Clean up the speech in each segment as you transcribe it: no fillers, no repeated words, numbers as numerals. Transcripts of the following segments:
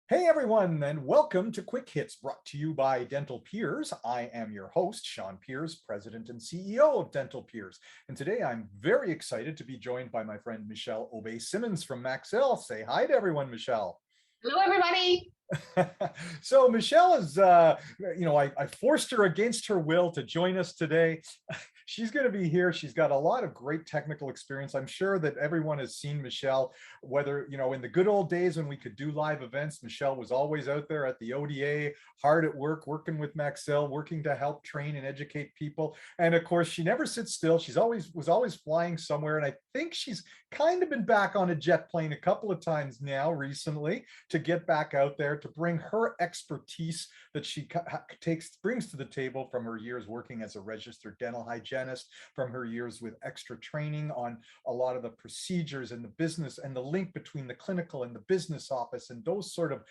Hey everyone, and welcome to Quick Hits, brought to you by Dental Peers. I am your host, Sean Peers, President and CEO of Dental Peers. And today I'm very excited to be joined by my friend Michelle Obey-Simmons from Maxell. Say hi to everyone, Michelle. Hello, everybody. So Michelle is, I forced her against her will to join us today. She's going to be here. She's got a lot of great technical experience. I'm sure that everyone has seen Michelle, whether, in the good old days when we could do live events, Michelle was always out there at the ODA, hard at work, working with Maxell, working to help train and educate people. And of course, she never sits still. She's always flying somewhere. And I think she's kind of been back on a jet plane a couple of times now recently to get back out there to bring her expertise that she brings to the table from her years working as a registered dental hygienist, from her years with extra training on a lot of the procedures and the business and the link between the clinical and the business office and those sort of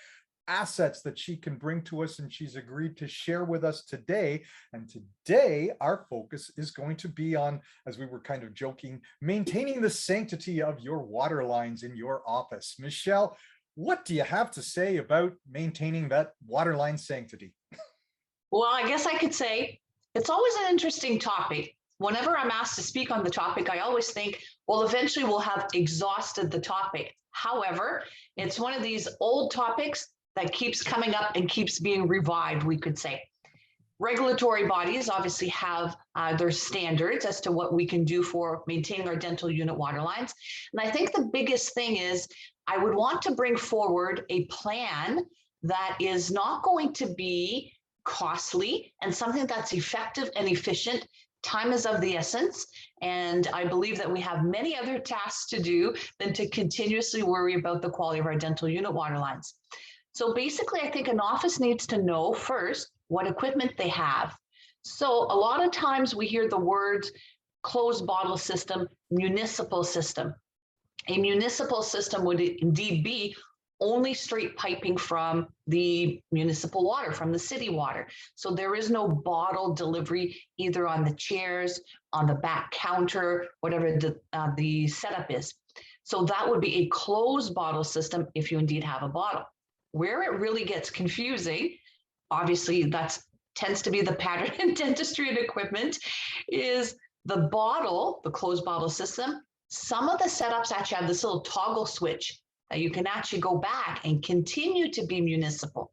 assets that she can bring to us, and she's agreed to share with us today. And today our focus is going to be on, as we were kind of joking, maintaining the sanctity of your water lines in your office. Michelle, what do you have to say about maintaining that waterline sanctity? Well, I guess I could say it's always an interesting topic. Whenever I'm asked to speak on the topic, I always think, well, eventually we'll have exhausted the topic. However, it's one of these old topics that keeps coming up and keeps being revived, we could say. Regulatory bodies obviously have their standards as to what we can do for maintaining our dental unit water lines. And I think the biggest thing is I would want to bring forward a plan that is not going to be costly and something that's effective and efficient. Time is of the essence, and I believe that we have many other tasks to do than to continuously worry about the quality of our dental unit water lines. So basically, I think an office needs to know first what equipment they have. So a lot of times we hear the words closed bottle system, municipal system. A municipal system would indeed be only straight piping from the municipal water, from the city water. So there is no bottle delivery either on the chairs, on the back counter, whatever the setup is. So that would be a closed bottle system if you indeed have a bottle. Where it really gets confusing, obviously that tends to be the pattern in dentistry and equipment, is the bottle, the closed bottle system. Some of the setups actually have this little toggle switch that you can actually go back and continue to be municipal.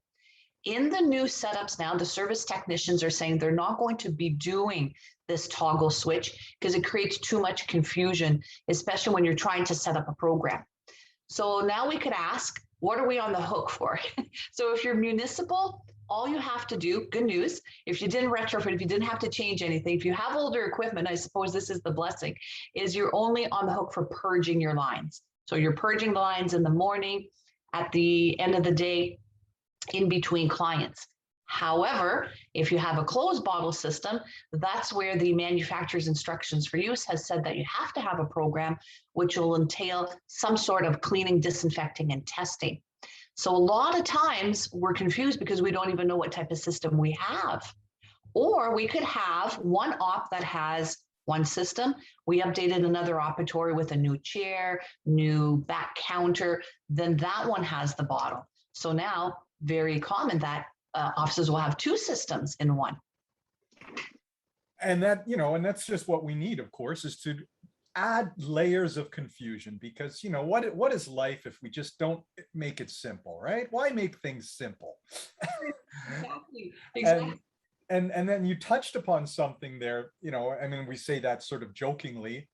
In the new setups now, the service technicians are saying they're not going to be doing this toggle switch because it creates too much confusion, especially when you're trying to set up a program. So now we could ask, what are we on the hook for? So if you're municipal, all you have to do, good news, if you didn't retrofit, if you didn't have to change anything, if you have older equipment, I suppose this is the blessing, is you're only on the hook for purging your lines. So you're purging the lines in the morning, at the end of the day, in between clients. However, if you have a closed bottle system, that's where the manufacturer's instructions for use has said that you have to have a program which will entail some sort of cleaning, disinfecting, and testing. So a lot of times we're confused because we don't even know what type of system we have. Or we could have one op that has one system. We updated another operatory with a new chair, new back counter, then that one has the bottle. So now, very common that offices will have two systems in one. And and that's just what we need, of course, is to add layers of confusion, because what is life if we just don't make it simple, right? Why make things simple? Exactly. And then you touched upon something there, I mean, we say that sort of jokingly,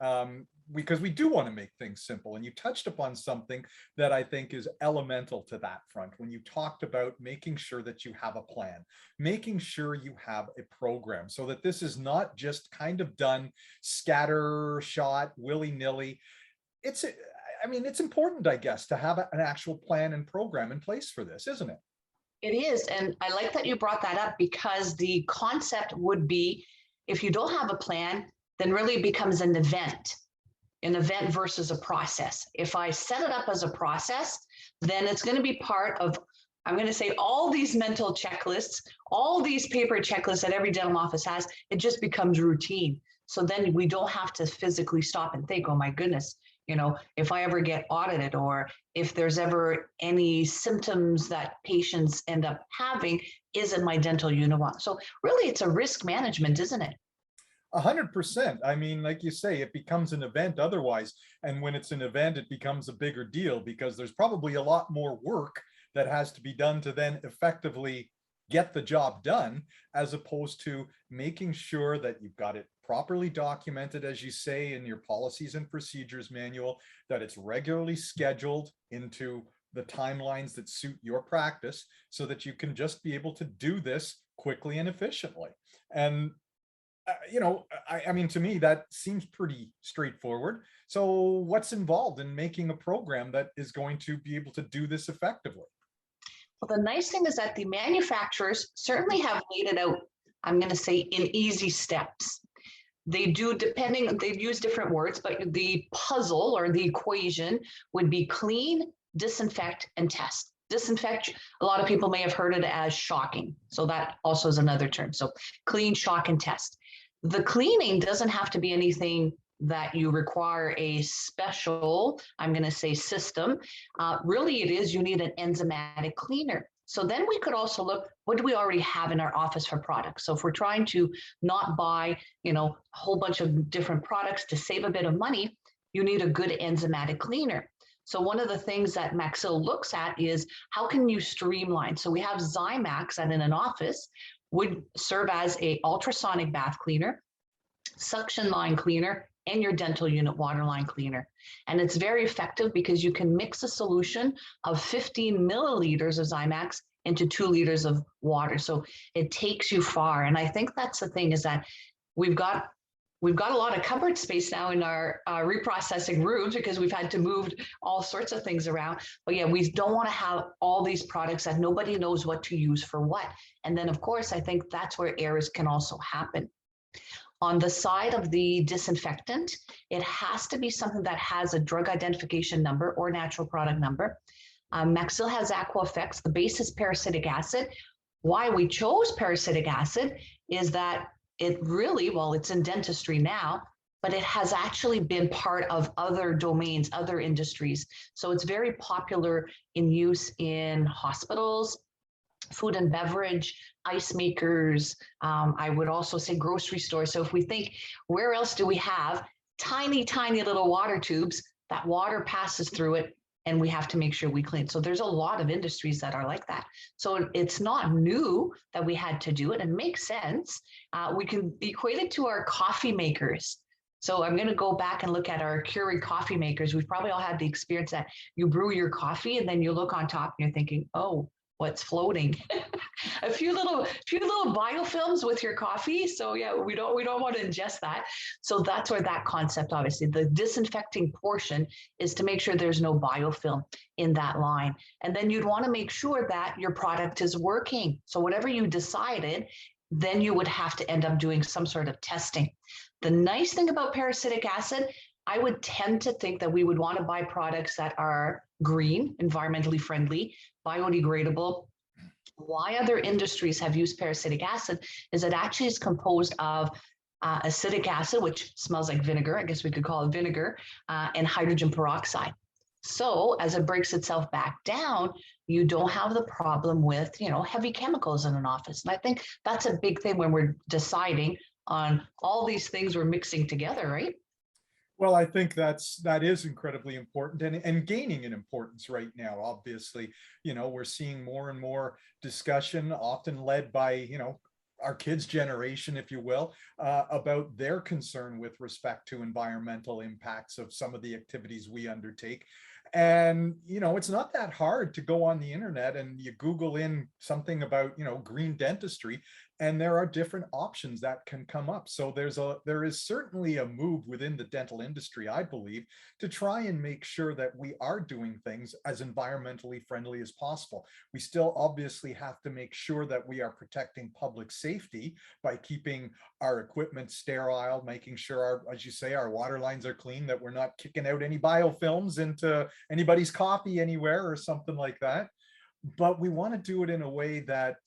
because we do want to make things simple. And you touched upon something that I think is elemental to that front when you talked about making sure that you have a plan, making sure you have a program, so that this is not just kind of done scattershot, willy-nilly. It's important, I guess, to have an actual plan and program in place for this, isn't it? It is. And I like that you brought that up, because the concept would be, if you don't have a plan, then really it becomes an event versus a process. If I set it up as a process, then it's going to be part of, I'm going to say, all these mental checklists, all these paper checklists that every dental office has. It just becomes routine. So then we don't have to physically stop and think, oh my goodness, if I ever get audited, or if there's ever any symptoms that patients end up having, is in my dental unit. So really, it's a risk management, isn't it? 100%. I mean, like you say, it becomes an event otherwise. And when it's an event, it becomes a bigger deal because there's probably a lot more work that has to be done to then effectively get the job done, as opposed to making sure that you've got it properly documented, as you say, in your policies and procedures manual, that it's regularly scheduled into the timelines that suit your practice so that you can just be able to do this quickly and efficiently. And I mean, to me, that seems pretty straightforward. So what's involved in making a program that is going to be able to do this effectively? Well, the nice thing is that the manufacturers certainly have laid it out, I'm going to say, in easy steps. They do, they use different words, but the puzzle or the equation would be clean, disinfect, and test. Disinfect, a lot of people may have heard it as shocking. So that also is another term. So clean, shock, and test. The cleaning doesn't have to be anything that you require a special, I'm going to say, system. Really, it is you need an enzymatic cleaner. So then we could also look, what do we already have in our office for products? So if we're trying to not buy, a whole bunch of different products to save a bit of money, you need a good enzymatic cleaner. So one of the things that Maxil looks at is how can you streamline? So we have Zymax that in an office would serve as a ultrasonic bath cleaner, suction line cleaner, and your dental unit waterline cleaner. And it's very effective because you can mix a solution of 15 milliliters of Zymax into 2 liters of water. So it takes you far. And I think that's the thing, is that we've got a lot of cupboard space now in our reprocessing rooms because we've had to move all sorts of things around. But yeah, we don't want to have all these products that nobody knows what to use for what. And then, of course, I think that's where errors can also happen. On the side of the disinfectant, it has to be something that has a drug identification number or natural product number. Maxil has Aqua Effects. The base is parasitic acid. Why we chose parasitic acid is that it really, well, it's in dentistry now, but it has actually been part of other domains, other industries. So it's very popular in use in hospitals, food and beverage, ice makers. I would also say grocery stores. So if we think, where else do we have tiny, tiny little water tubes that water passes through it, and we have to make sure we clean? So there's a lot of industries that are like that. So it's not new that we had to do it, and makes sense. We can equate it to our coffee makers. So I'm going to go back and look at our Keurig coffee makers. We've probably all had the experience that you brew your coffee and then you look on top and you're thinking, oh, what's floating? a few little biofilms with your coffee. So yeah, we don't want to ingest that. So that's where that concept, obviously, the disinfecting portion is to make sure there's no biofilm in that line. And then you'd want to make sure that your product is working. So whatever you decided, then you would have to end up doing some sort of testing. The nice thing about parasitic acid, I would tend to think that we would want to buy products that are green, environmentally friendly, biodegradable. Why other industries have used parasitic acid is it actually is composed of acetic acid, which smells like vinegar, I guess we could call it vinegar, and hydrogen peroxide. So as it breaks itself back down, you don't have the problem with, heavy chemicals in an office. And I think that's a big thing when we're deciding on all these things we're mixing together, right? Well, I think that is incredibly important and gaining in importance right now. Obviously, we're seeing more and more discussion, often led by, our kids' generation, if you will, about their concern with respect to environmental impacts of some of the activities we undertake. And, it's not that hard to go on the internet and you Google in something about, green dentistry, and there are different options that can come up. So there is certainly a move within the dental industry, I believe, to try and make sure that we are doing things as environmentally friendly as possible. We still obviously have to make sure that we are protecting public safety by keeping our equipment sterile, making sure as you say, our water lines are clean, that we're not kicking out any biofilms into anybody's coffee anywhere or something like that. But we want to do it in a way that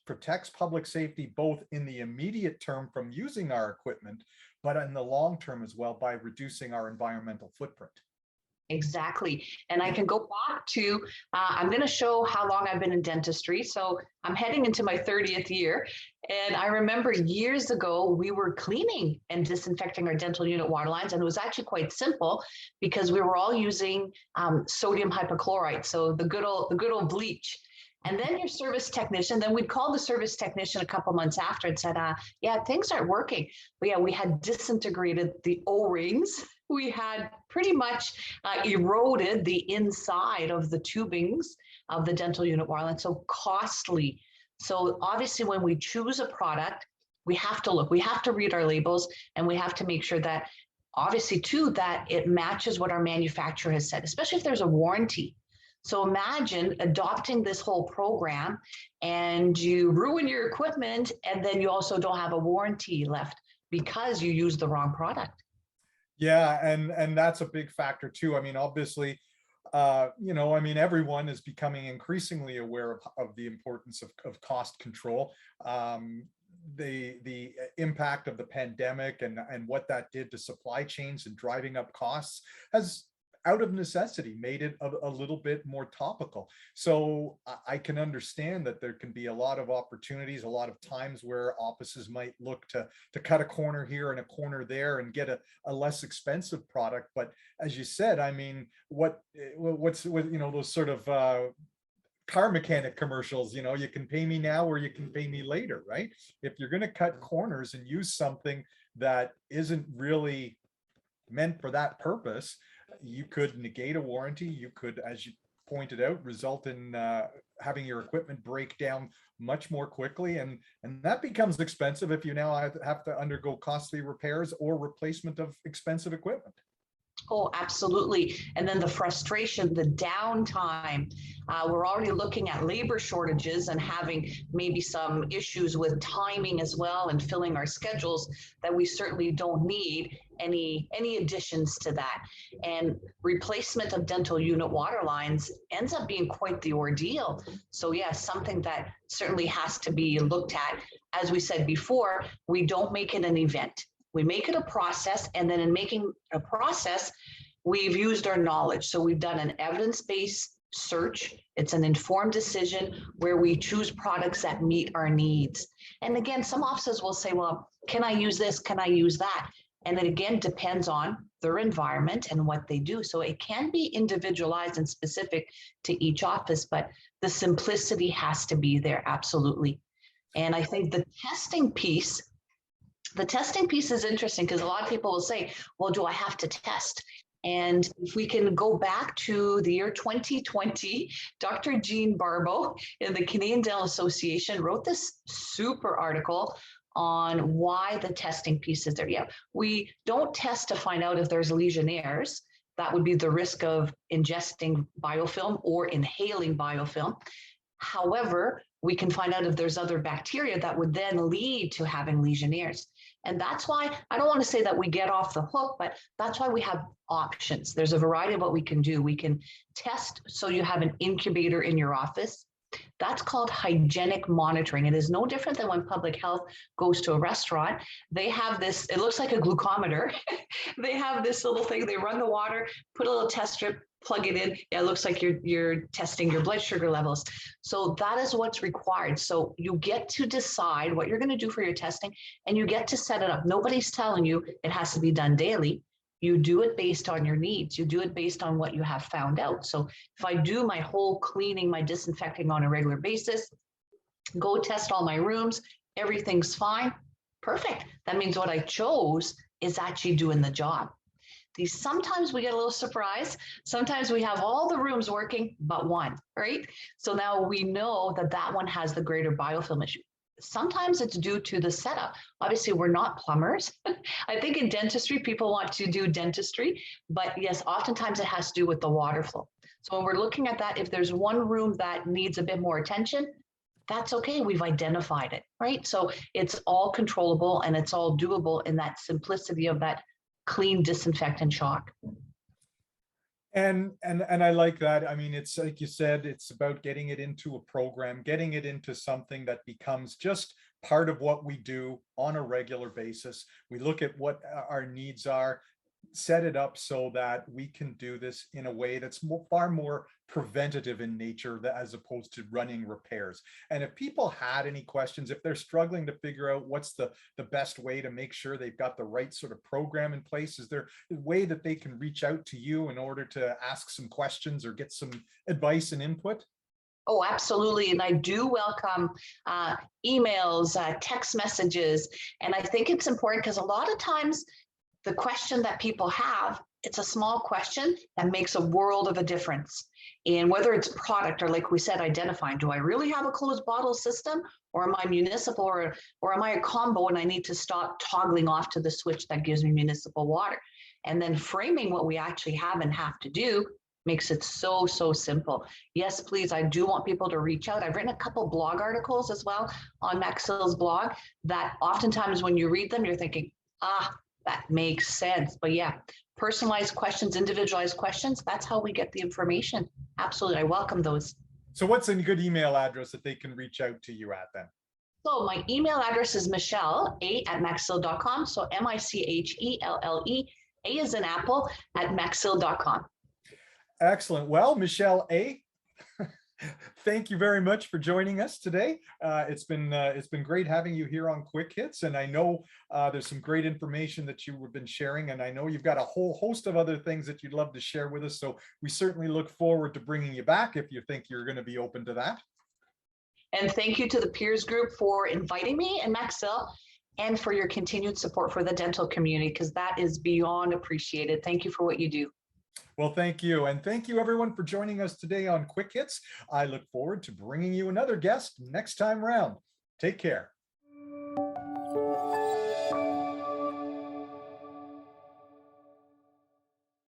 protects public safety, both in the immediate term from using our equipment, but in the long term as well by reducing our environmental footprint. Exactly. And I can go back to, I'm going to show how long I've been in dentistry. So I'm heading into my 30th year. And I remember years ago, we were cleaning and disinfecting our dental unit water lines. And it was actually quite simple because we were all using sodium hypochlorite. So the good old bleach. And then your service technician, then we'd call the service technician a couple months after and said, yeah, things aren't working. But yeah, we had disintegrated the O-rings. We had pretty much eroded the inside of the tubings of the dental unit water line. So costly. So obviously when we choose a product, we have to look, we have to read our labels, and we have to make sure that obviously too, that it matches what our manufacturer has said, especially if there's a warranty. So imagine adopting this whole program and you ruin your equipment, and then you also don't have a warranty left because you used the wrong product. Yeah, and that's a big factor too. I mean, obviously, you know, I mean, everyone is becoming increasingly aware of the importance of cost control. The impact of the pandemic and what that did to supply chains and driving up costs has, out of necessity, made it a little bit more topical. So I can understand that there can be a lot of opportunities, a lot of times where offices might look to cut a corner here and a corner there and get a less expensive product. But as you said, I mean, what's you know, those sort of car mechanic commercials, you know, you can pay me now or you can pay me later, right? If you're going to cut corners and use something that isn't really meant for that purpose, you could negate a warranty. You could, as you pointed out, result in having your equipment break down much more quickly, and that becomes expensive if you now have to undergo costly repairs or replacement of expensive equipment. Oh, absolutely. And then the frustration, the downtime. We're already looking at labor shortages and having maybe some issues with timing as well and filling our schedules, that we certainly don't need any additions to that. And replacement of dental unit water lines ends up being quite the ordeal. So yeah, something that certainly has to be looked at. As we said before, we don't make it an event. We make it a process, and then in making a process, we've used our knowledge. So we've done an evidence-based search. It's an informed decision where we choose products that meet our needs. And again, some offices will say, well, can I use this? Can I use that? And it again depends on their environment and what they do. So it can be individualized and specific to each office, but the simplicity has to be there, absolutely. And I think the testing piece is interesting because a lot of people will say, well, do I have to test? And if we can go back to the year 2020, Dr. Jean Barbeau in the Canadian Dental Association wrote this super article on why the testing piece is there. Yeah, we don't test to find out if there's Legionnaires. That would be the risk of ingesting biofilm or inhaling biofilm. However, we can find out if there's other bacteria that would then lead to having Legionnaires. And that's why, I don't want to say that we get off the hook, but that's why we have options. There's a variety of what we can do. We can test so you have an incubator in your office. That's called hygienic monitoring. It is no different than when public health goes to a restaurant. They have this, it looks like a glucometer. They have this little thing, they run the water, put a little test strip, plug it in. Yeah, it looks like you're testing your blood sugar levels. So that is what's required. So you get to decide what you're going to do for your testing, and you get to set it up. Nobody's telling you it has to be done daily. You do it based on your needs. You do it based on what you have found out. So if I do my whole cleaning, my disinfecting on a regular basis, go test all my rooms, everything's fine, perfect. That means what I chose is actually doing the job. Sometimes we get a little surprised. Sometimes we have all the rooms working, but one, right? So now we know that that one has the greater biofilm issue. Sometimes it's due to the setup. Obviously, we're not plumbers. I think in dentistry, people want to do dentistry, but yes, oftentimes it has to do with the water flow. So when we're looking at that, if there's one room that needs a bit more attention, that's okay. We've identified it, right? So it's all controllable and it's all doable in that simplicity of that clean, disinfectant shock. And I like that. I mean, it's like you said, it's about getting it into a program, getting it into something that becomes just part of what we do on a regular basis. We look at what our needs are, set it up so that we can do this in a way that's far more preventative in nature as opposed to running repairs. And if people had any questions, if they're struggling to figure out what's the best way to make sure they've got the right sort of program in place, is there a way that they can reach out to you in order to ask some questions or get some advice and input? Oh, absolutely. And I do welcome emails, text messages. And I think it's important because a lot of times the question that people have, it's a small question that makes a world of a difference. And whether it's product or, like we said, identifying, do I really have a closed bottle system, or am I municipal, or am I a combo and I need to stop toggling off to the switch that gives me municipal water? And then framing what we actually have and have to do makes it so, so simple. Yes, please, I do want people to reach out. I've written a couple blog articles as well on Maxill's blog that oftentimes when you read them, you're thinking, that makes sense. But yeah, personalized questions, individualized questions, that's how we get the information. Absolutely. I welcome those. So what's a good email address that they can reach out to you at then? So my email address is michelle@maxill.com. So Michelle, A as in Apple, @maxill.com. Excellent. Well, Michelle A., thank you very much for joining us today. It's been great having you here on Quick Hits, and I know there's some great information that you've been sharing, and I know you've got a whole host of other things that you'd love to share with us. So we certainly look forward to bringing you back if you think you're going to be open to that. And thank you to the peers group for inviting me and Maxill, and for your continued support for the dental community, because that is beyond appreciated. Thank you for what you do. Well, thank you. And thank you everyone for joining us today on Quick Hits. I look forward to bringing you another guest next time around. Take care.